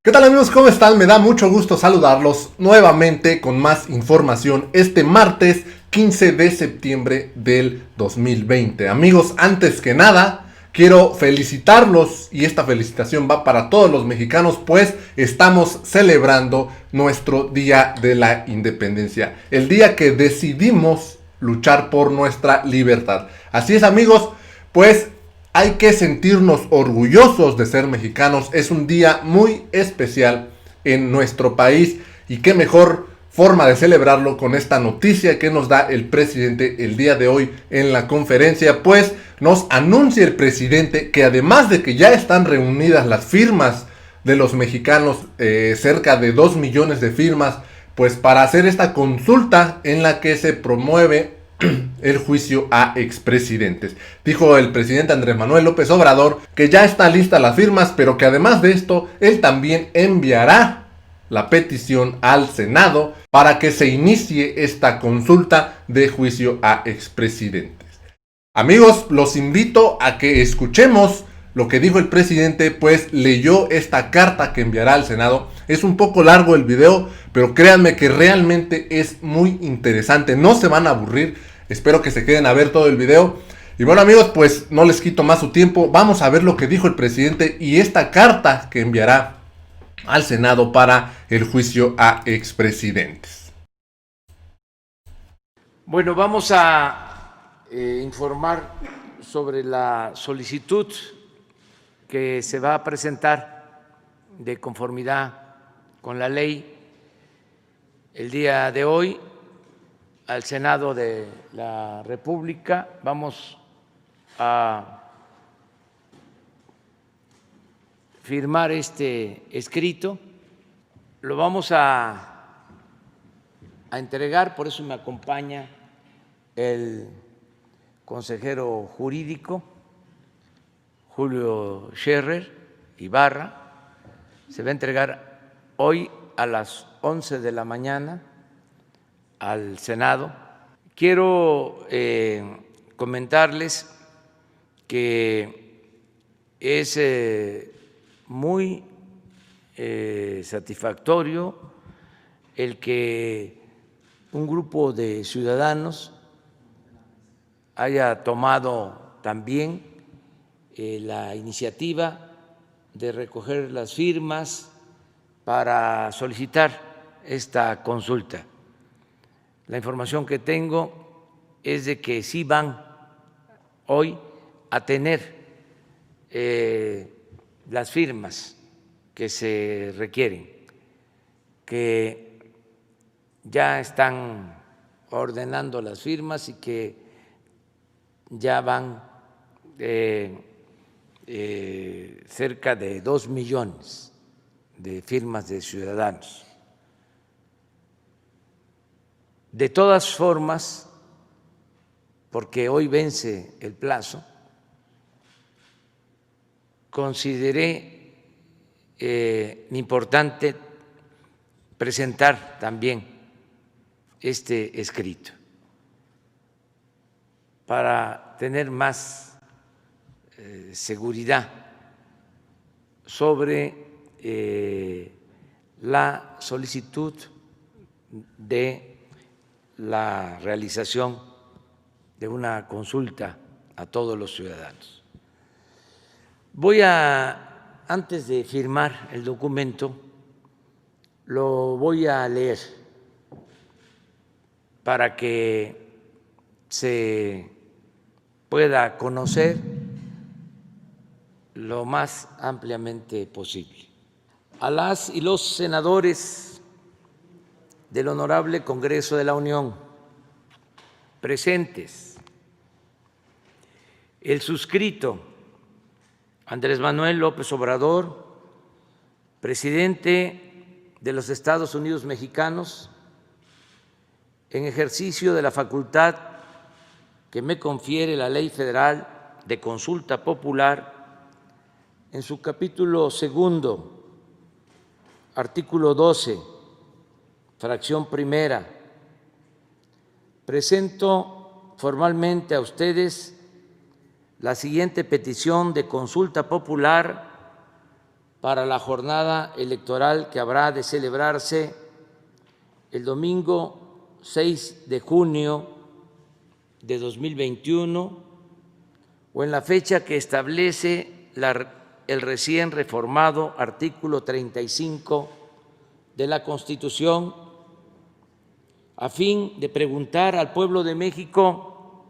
¿Qué tal amigos? ¿Cómo están? Me da mucho gusto saludarlos nuevamente con más información este martes 15 de septiembre del 2020. Amigos, antes que nada, quiero felicitarlos y esta felicitación va para todos los mexicanos, pues estamos celebrando nuestro Día de la Independencia, el día que decidimos luchar por nuestra libertad. Así es amigos, pues hay que sentirnos orgullosos de ser mexicanos. Es un día muy especial en nuestro país y qué mejor forma de celebrarlo con esta noticia que nos da el presidente el día de hoy en la conferencia, pues nos anuncia el presidente que además de que ya están reunidas las firmas de los mexicanos, cerca de 2 millones de firmas, pues para hacer esta consulta en la que se promueve el juicio a expresidentes. Dijo el presidente Andrés Manuel López Obrador que ya están listas las firmas, pero que además de esto, él también enviará la petición al Senado para que se inicie esta consulta de juicio a expresidentes. Amigos, los invito a que escuchemos lo que dijo el presidente, pues leyó esta carta que enviará al Senado. Es un poco largo el video, pero créanme que realmente es muy interesante. No se van a aburrir. Espero que se queden a ver todo el video. Y bueno amigos, pues no les quito más su tiempo. Vamos a ver lo que dijo el presidente y esta carta que enviará al Senado para el juicio a expresidentes. Bueno, vamos a informar sobre la solicitud que se va a presentar de conformidad con la ley el día de hoy al Senado de la República. Vamos a firmar este escrito, lo vamos a entregar, por eso me acompaña el consejero jurídico Julio Scherer Ibarra. Se va a entregar hoy a las 11 de la mañana al Senado. Quiero comentarles que es muy satisfactorio el que un grupo de ciudadanos haya tomado también la iniciativa de recoger las firmas para solicitar esta consulta. La información que tengo es de que sí van hoy a tener las firmas que se requieren, que ya están ordenando las firmas y que ya van cerca de 2 millones de firmas de ciudadanos. De todas formas, porque hoy vence el plazo, consideré importante presentar también este escrito para tener más seguridad sobre la solicitud de la realización de una consulta a todos los ciudadanos. Antes de firmar el documento, lo voy a leer para que se pueda conocer lo más ampliamente posible. A las y los senadores del Honorable Congreso de la Unión presentes, el suscrito Andrés Manuel López Obrador, presidente de los Estados Unidos mexicanos, en ejercicio de la facultad que me confiere la Ley Federal de Consulta Popular, en su capítulo segundo, artículo 12, fracción primera, presento formalmente a ustedes la siguiente petición de consulta popular para la jornada electoral que habrá de celebrarse el domingo 6 de junio de 2021 o en la fecha que establece el recién reformado artículo 35 de la Constitución, a fin de preguntar al pueblo de México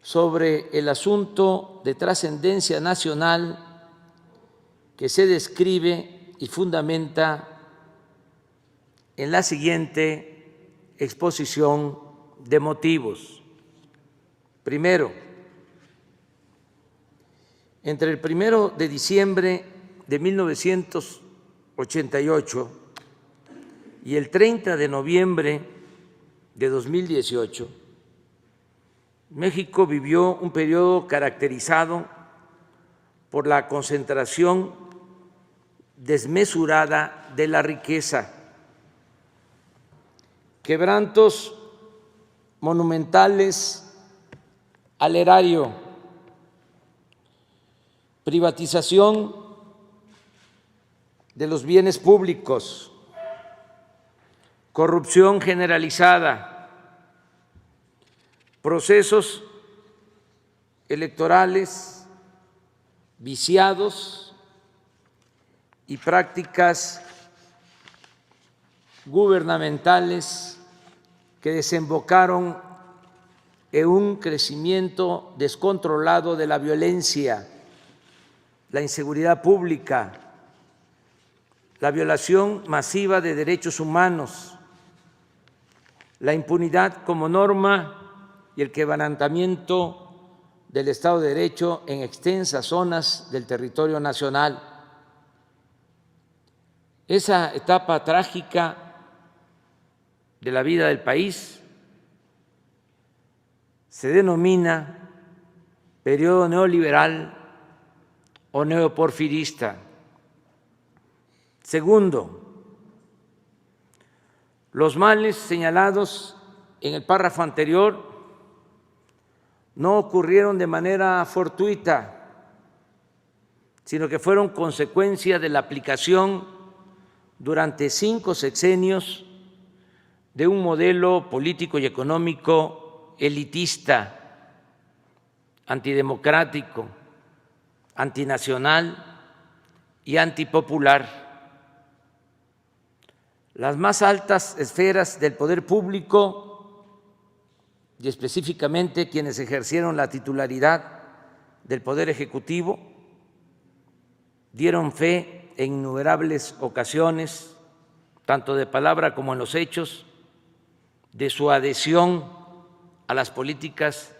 sobre el asunto de trascendencia nacional que se describe y fundamenta en la siguiente exposición de motivos. Primero, entre el 1 de diciembre de 1988 y el 30 de noviembre de 2018, México vivió un periodo caracterizado por la concentración desmesurada de la riqueza, quebrantos monumentales al erario, privatización de los bienes públicos, corrupción generalizada, procesos electorales viciados y prácticas gubernamentales que desembocaron en un crecimiento descontrolado de la violencia, la inseguridad pública, la violación masiva de derechos humanos, la impunidad como norma y el quebrantamiento del Estado de Derecho en extensas zonas del territorio nacional. Esa etapa trágica de la vida del país se denomina periodo neoliberal o neoporfirista. Segundo, los males señalados en el párrafo anterior no ocurrieron de manera fortuita, sino que fueron consecuencia de la aplicación durante 5 sexenios de un modelo político y económico elitista, antidemocrático, antinacional y antipopular. Las más altas esferas del poder público y específicamente quienes ejercieron la titularidad del Poder Ejecutivo dieron fe en innumerables ocasiones, tanto de palabra como en los hechos, de su adhesión a las políticas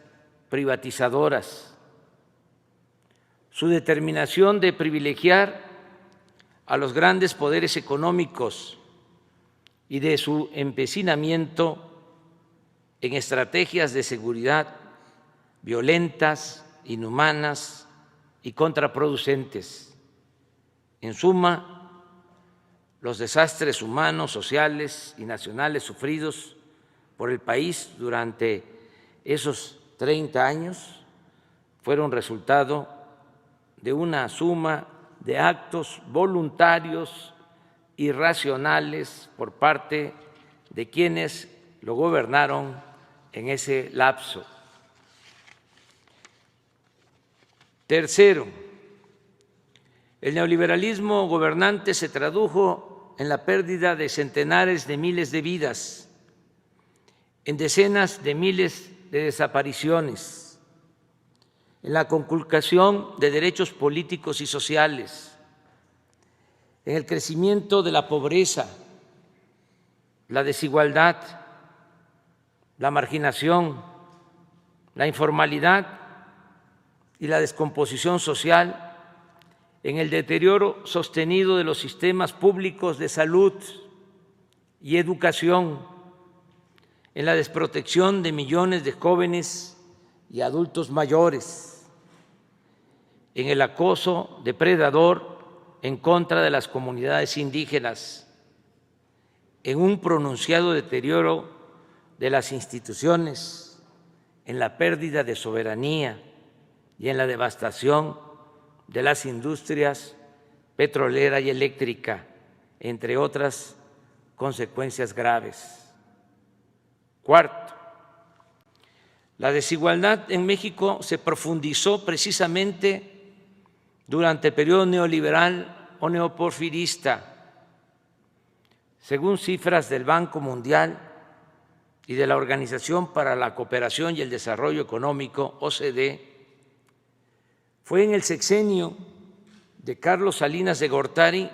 privatizadoras, su determinación de privilegiar a los grandes poderes económicos y de su empecinamiento en estrategias de seguridad violentas, inhumanas y contraproducentes. En suma, los desastres humanos, sociales y nacionales sufridos por el país durante esos 30 años fueron resultado de una suma de actos voluntarios y racionales por parte de quienes lo gobernaron en ese lapso. Tercero, el neoliberalismo gobernante se tradujo en la pérdida de centenares de miles de vidas, en decenas de miles de desapariciones, en la conculcación de derechos políticos y sociales, en el crecimiento de la pobreza, la desigualdad, la marginación, la informalidad y la descomposición social, en el deterioro sostenido de los sistemas públicos de salud y educación, en la desprotección de millones de jóvenes y adultos mayores, en el acoso depredador en contra de las comunidades indígenas, en un pronunciado deterioro de las instituciones, en la pérdida de soberanía y en la devastación de las industrias petrolera y eléctrica, entre otras consecuencias graves. Cuarto, la desigualdad en México se profundizó precisamente durante el periodo neoliberal o neoporfirista. Según cifras del Banco Mundial y de la Organización para la Cooperación y el Desarrollo Económico, OCDE, fue en el sexenio de Carlos Salinas de Gortari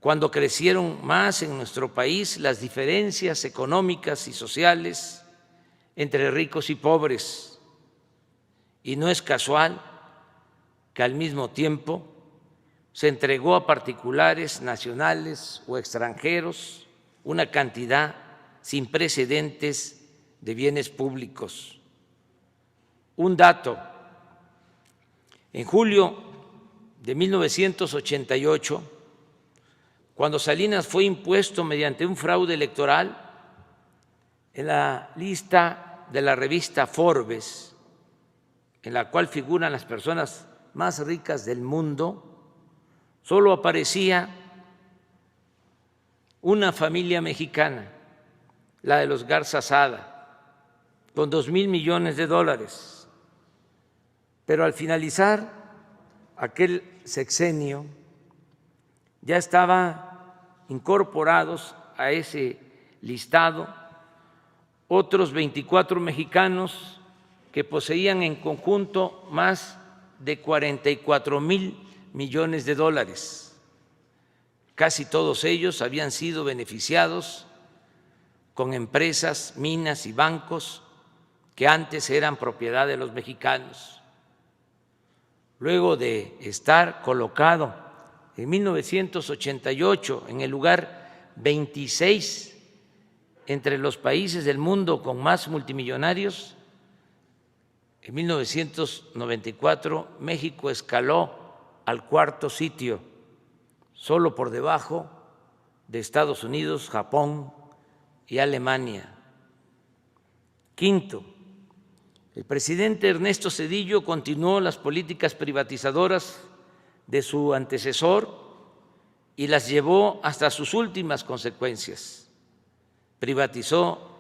cuando crecieron más en nuestro país las diferencias económicas y sociales entre ricos y pobres. Y no es casual que al mismo tiempo se entregó a particulares nacionales o extranjeros una cantidad sin precedentes de bienes públicos. Un dato: en julio de 1988, cuando Salinas fue impuesto mediante un fraude electoral, en la lista de la revista Forbes, en la cual figuran las personas más ricas del mundo, solo aparecía una familia mexicana, la de los Garza Sada, con $2,000 millones. Pero al finalizar aquel sexenio ya estaban incorporados a ese listado otros 24 mexicanos que poseían en conjunto más de $44,000 millones. Casi todos ellos habían sido beneficiados con empresas, minas y bancos que antes eran propiedad de los mexicanos. Luego de estar colocado en 1988 en el lugar 26 entre los países del mundo con más multimillonarios, en 1994 México escaló al cuarto sitio, solo por debajo de Estados Unidos, Japón y Alemania. Quinto, el presidente Ernesto Zedillo continuó las políticas privatizadoras de su antecesor y las llevó hasta sus últimas consecuencias. Privatizó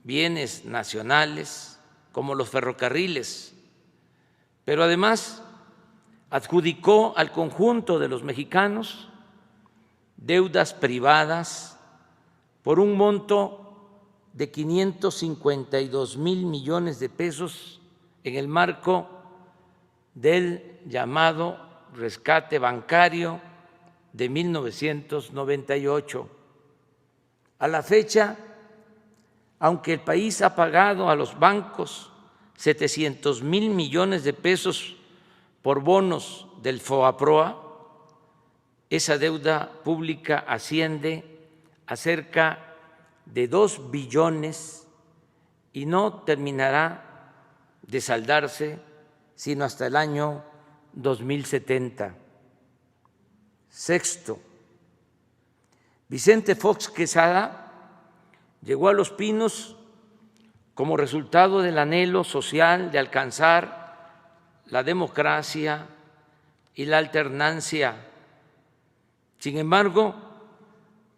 bienes nacionales como los ferrocarriles, pero además adjudicó al conjunto de los mexicanos deudas privadas por un monto de $552,000 millones en el marco del llamado rescate bancario de 1998. A la fecha, aunque el país ha pagado a los bancos $700,000 millones por bonos del FOAPROA, esa deuda pública asciende a cerca de 2 billones y no terminará de saldarse sino hasta el año 2070. Sexto, Vicente Fox Quesada llegó a Los Pinos como resultado del anhelo social de alcanzar la democracia y la alternancia. Sin embargo,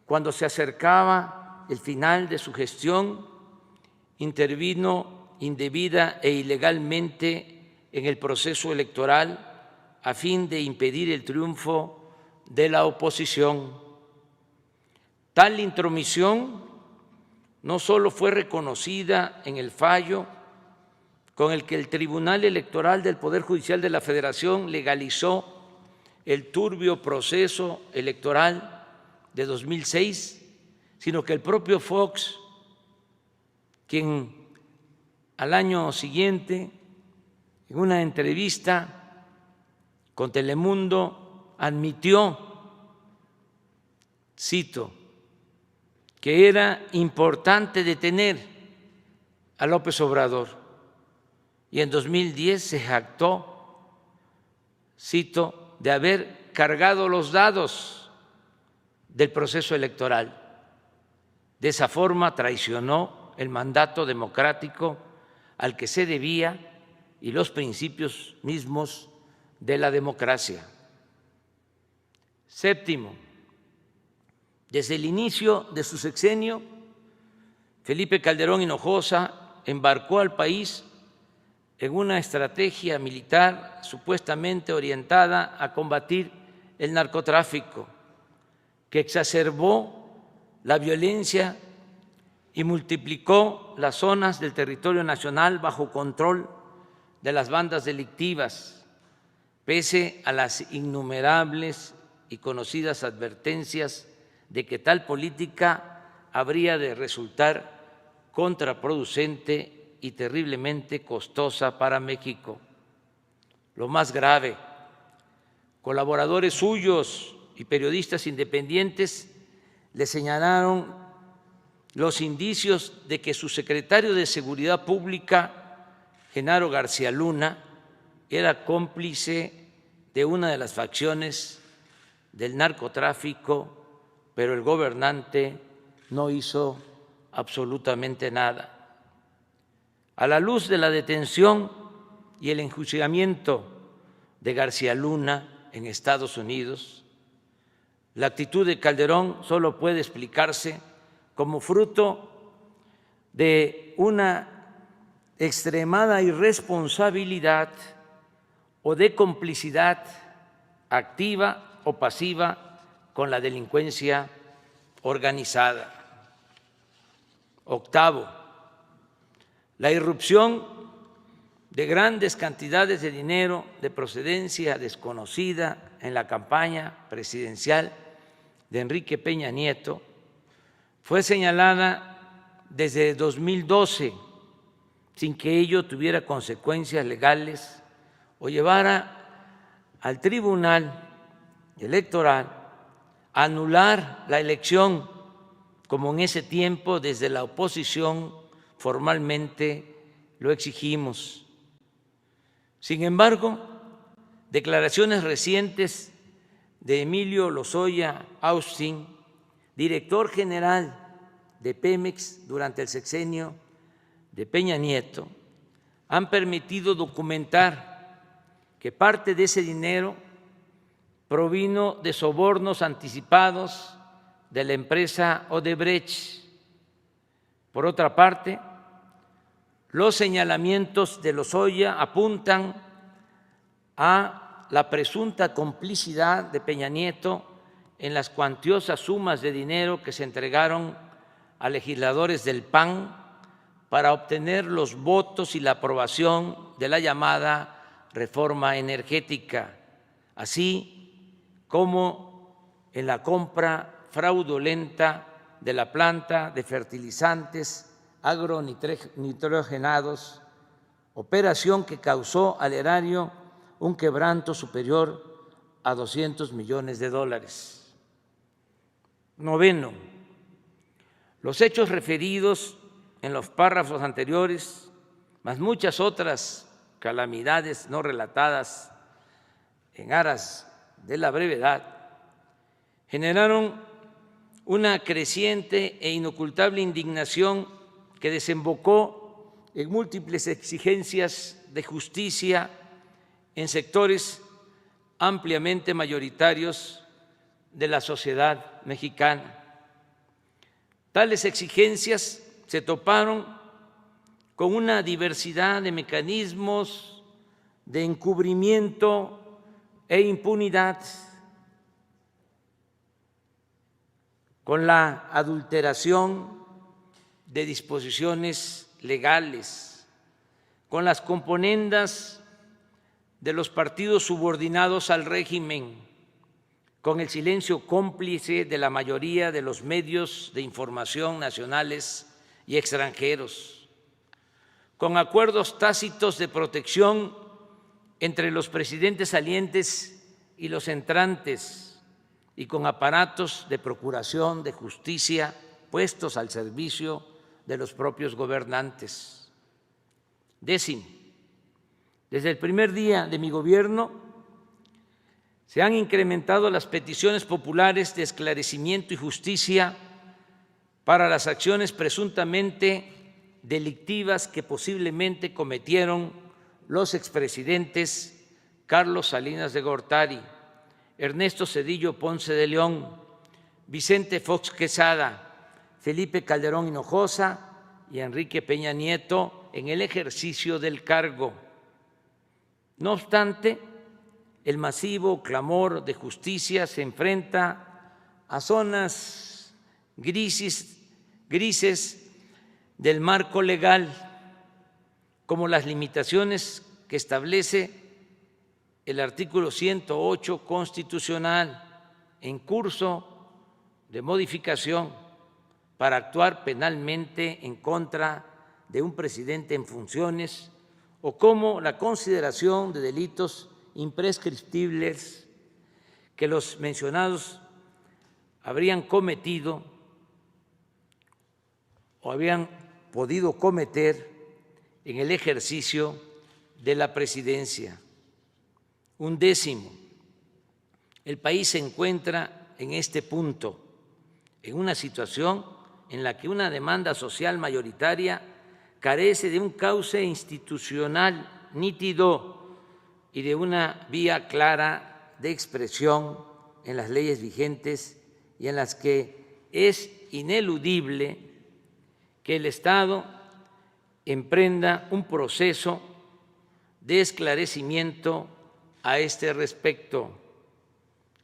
cuando se acercaba el final de su gestión, intervino indebida e ilegalmente en el proceso electoral a fin de impedir el triunfo de la oposición. Tal intromisión no solo fue reconocida en el fallo con el que el Tribunal Electoral del Poder Judicial de la Federación legalizó el turbio proceso electoral de 2006, sino que el propio Fox, quien al año siguiente, en una entrevista con Telemundo, admitió, cito, que era importante detener a López Obrador, y en 2010 se jactó, cito, de haber cargado los dados del proceso electoral. De esa forma traicionó el mandato democrático al que se debía y los principios mismos de la democracia. Séptimo, desde el inicio de su sexenio, Felipe Calderón Hinojosa embarcó al país en una estrategia militar supuestamente orientada a combatir el narcotráfico, que exacerbó la violencia y multiplicó las zonas del territorio nacional bajo control de las bandas delictivas, pese a las innumerables y conocidas advertencias de que tal política habría de resultar contraproducente y terriblemente costosa para México. Lo más grave, colaboradores suyos y periodistas independientes le señalaron los indicios de que su secretario de Seguridad Pública, Genaro García Luna, era cómplice de una de las facciones del narcotráfico, pero el gobernante no hizo absolutamente nada. A la luz de la detención y el enjuiciamiento de García Luna en Estados Unidos, la actitud de Calderón solo puede explicarse como fruto de una extremada irresponsabilidad o de complicidad activa o pasiva con la delincuencia organizada. Octavo, la irrupción de grandes cantidades de dinero de procedencia desconocida en la campaña presidencial de Enrique Peña Nieto fue señalada desde 2012 sin que ello tuviera consecuencias legales o llevara al Tribunal Electoral a anular la elección, como en ese tiempo desde la oposición formalmente lo exigimos. Sin embargo, declaraciones recientes de Emilio Lozoya Austin, director general de Pemex durante el sexenio de Peña Nieto, han permitido documentar que parte de ese dinero provino de sobornos anticipados de la empresa Odebrecht. Por otra parte, los señalamientos de Lozoya apuntan a la presunta complicidad de Peña Nieto en las cuantiosas sumas de dinero que se entregaron a legisladores del PAN para obtener los votos y la aprobación de la llamada reforma energética, así como en la compra fraudulenta de la planta de fertilizantes agronitrogenados, operación que causó al erario un quebranto superior a $200 millones. Noveno, los hechos referidos en los párrafos anteriores, más muchas otras calamidades no relatadas en aras de la brevedad, generaron una creciente e inocultable indignación que desembocó en múltiples exigencias de justicia en sectores ampliamente mayoritarios de la sociedad mexicana. Tales exigencias se toparon con una diversidad de mecanismos de encubrimiento e impunidad, con la adulteración de disposiciones legales, con las componendas de los partidos subordinados al régimen, con el silencio cómplice de la mayoría de los medios de información nacionales y extranjeros, con acuerdos tácitos de protección entre los presidentes salientes y los entrantes, y con aparatos de procuración de justicia puestos al servicio de los propios gobernantes. Décimo, desde el primer día de mi gobierno se han incrementado las peticiones populares de esclarecimiento y justicia para las acciones presuntamente delictivas que posiblemente cometieron los expresidentes Carlos Salinas de Gortari, Ernesto Zedillo Ponce de León, Vicente Fox Quesada, Felipe Calderón Hinojosa y Enrique Peña Nieto en el ejercicio del cargo. No obstante, el masivo clamor de justicia se enfrenta a zonas grises del marco legal, como las limitaciones que establece el artículo 108 constitucional en curso de modificación para actuar penalmente en contra de un presidente en funciones, o como la consideración de delitos imprescriptibles que los mencionados habrían cometido o habían podido cometer en el ejercicio de la presidencia. 11, el país se encuentra en este punto, en una situación en la que una demanda social mayoritaria carece de un cauce institucional nítido y de una vía clara de expresión en las leyes vigentes, y en las que es ineludible que el Estado emprenda un proceso de esclarecimiento a este respecto.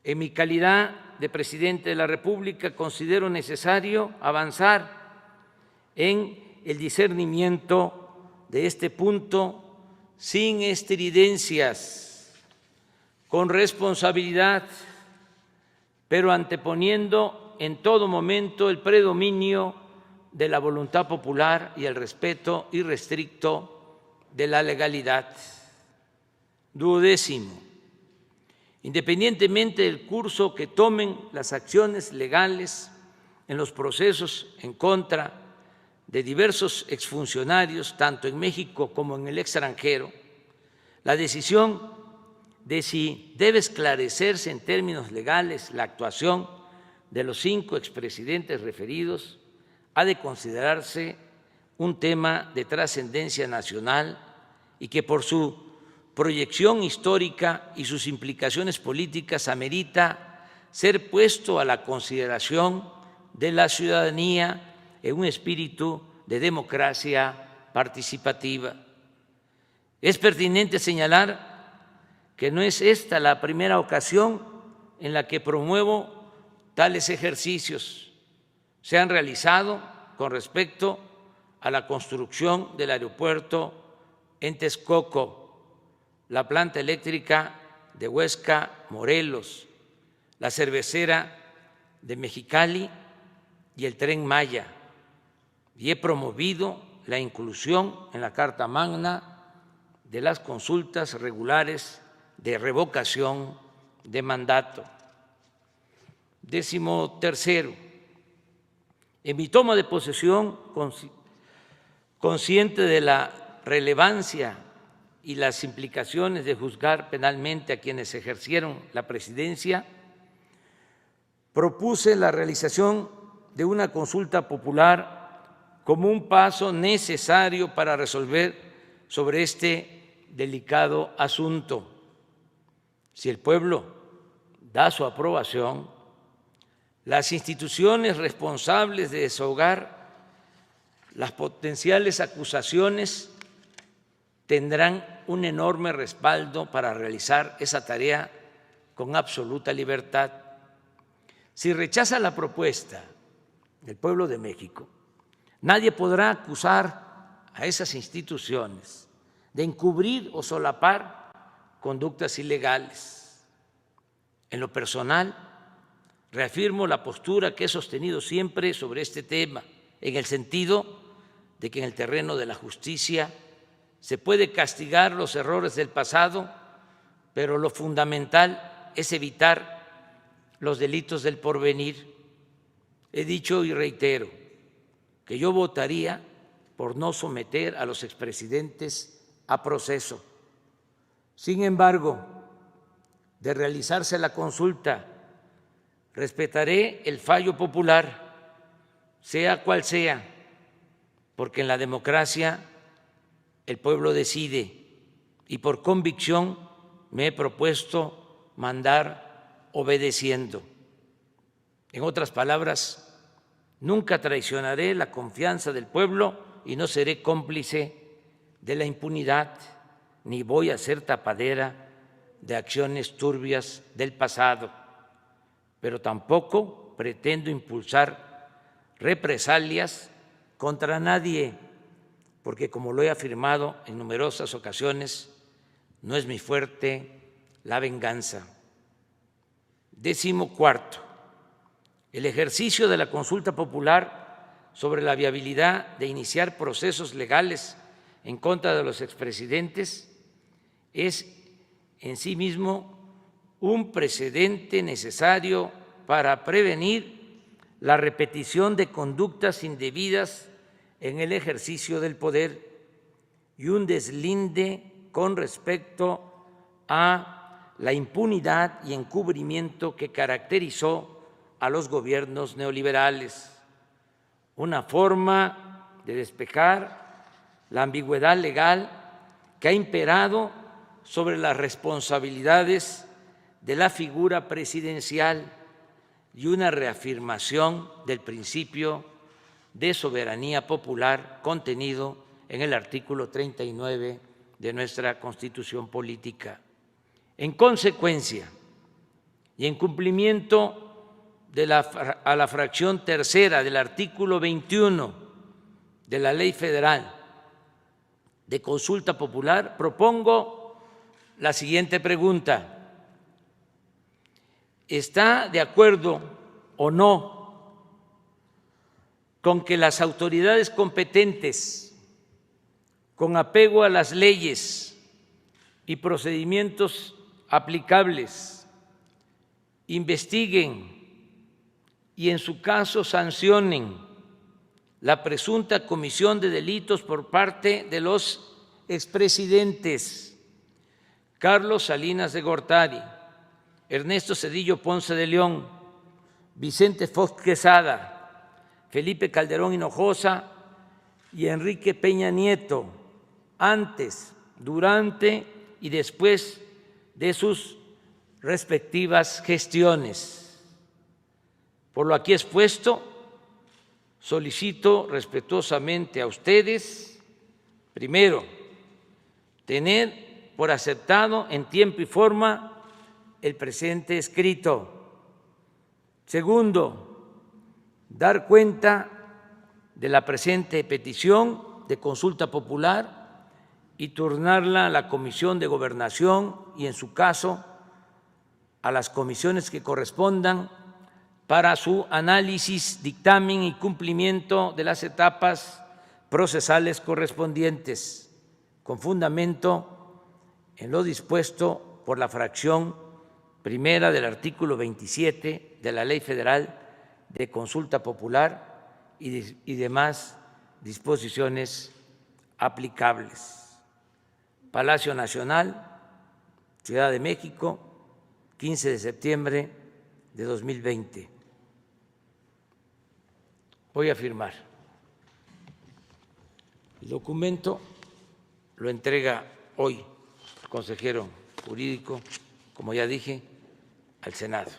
En mi calidad de presidente de la República, considero necesario avanzar en el discernimiento de este punto sin estridencias, con responsabilidad, pero anteponiendo en todo momento el predominio de la voluntad popular y el respeto irrestricto de la legalidad. 12, independientemente del curso que tomen las acciones legales en los procesos en contra de diversos exfuncionarios, tanto en México como en el extranjero, la decisión de si debe esclarecerse en términos legales la actuación de los 5 expresidentes referidos ha de considerarse un tema de trascendencia nacional y que por su proyección histórica y sus implicaciones políticas amerita ser puesto a la consideración de la ciudadanía en un espíritu de democracia participativa. Es pertinente señalar que no es esta la primera ocasión en la que promuevo tales ejercicios. Se han realizado con respecto a la construcción del aeropuerto en Texcoco, la planta eléctrica de Huesca, Morelos, la cervecera de Mexicali y el Tren Maya, y he promovido la inclusión en la Carta Magna de las consultas regulares de revocación de mandato. 13, en mi toma de posesión, consciente de la relevancia y las implicaciones de juzgar penalmente a quienes ejercieron la presidencia, propuse la realización de una consulta popular como un paso necesario para resolver sobre este delicado asunto. Si el pueblo da su aprobación, las instituciones responsables de desahogar las potenciales acusaciones tendrán un enorme respaldo para realizar esa tarea con absoluta libertad. Si rechaza la propuesta del pueblo de México, nadie podrá acusar a esas instituciones de encubrir o solapar conductas ilegales. En lo personal, reafirmo la postura que he sostenido siempre sobre este tema, en el sentido de que en el terreno de la justicia se puede castigar los errores del pasado, pero lo fundamental es evitar los delitos del porvenir. He dicho y reitero que yo votaría por no someter a los expresidentes a proceso. Sin embargo, de realizarse la consulta, respetaré el fallo popular, sea cual sea, porque en la democracia el pueblo decide y por convicción me he propuesto mandar obedeciendo. En otras palabras, nunca traicionaré la confianza del pueblo y no seré cómplice de la impunidad, ni voy a ser tapadera de acciones turbias del pasado, pero tampoco pretendo impulsar represalias contra nadie, porque como lo he afirmado en numerosas ocasiones, no es mi fuerte la venganza. 14. El ejercicio de la consulta popular sobre la viabilidad de iniciar procesos legales en contra de los expresidentes es en sí mismo un precedente necesario para prevenir la repetición de conductas indebidas en el ejercicio del poder y un deslinde con respecto a la impunidad y encubrimiento que caracterizó a los gobiernos neoliberales, una forma de despejar la ambigüedad legal que ha imperado sobre las responsabilidades de la figura presidencial y una reafirmación del principio de soberanía popular contenido en el artículo 39 de nuestra Constitución Política. En consecuencia, y en cumplimiento a la fracción tercera del artículo 21 de la Ley Federal de Consulta Popular, propongo la siguiente pregunta: ¿está de acuerdo o no con que las autoridades competentes, con apego a las leyes y procedimientos aplicables, investiguen y en su caso sancionen la presunta comisión de delitos por parte de los expresidentes Carlos Salinas de Gortari, Ernesto Zedillo Ponce de León, Vicente Fox Quesada, Felipe Calderón Hinojosa y Enrique Peña Nieto, antes, durante y después de sus respectivas gestiones? Por lo aquí expuesto, solicito respetuosamente a ustedes, primero, tener por aceptado en tiempo y forma el presente escrito. Segundo, dar cuenta de la presente petición de consulta popular y turnarla a la Comisión de Gobernación y, en su caso, a las comisiones que correspondan para su análisis, dictamen y cumplimiento de las etapas procesales correspondientes, con fundamento en lo dispuesto por la fracción primera del artículo 27 de la Ley Federal de Consulta Popular y demás disposiciones aplicables. Palacio Nacional, Ciudad de México, 15 de septiembre de 2020. Voy a firmar. El documento lo entrega hoy el consejero jurídico, como ya dije, al Senado.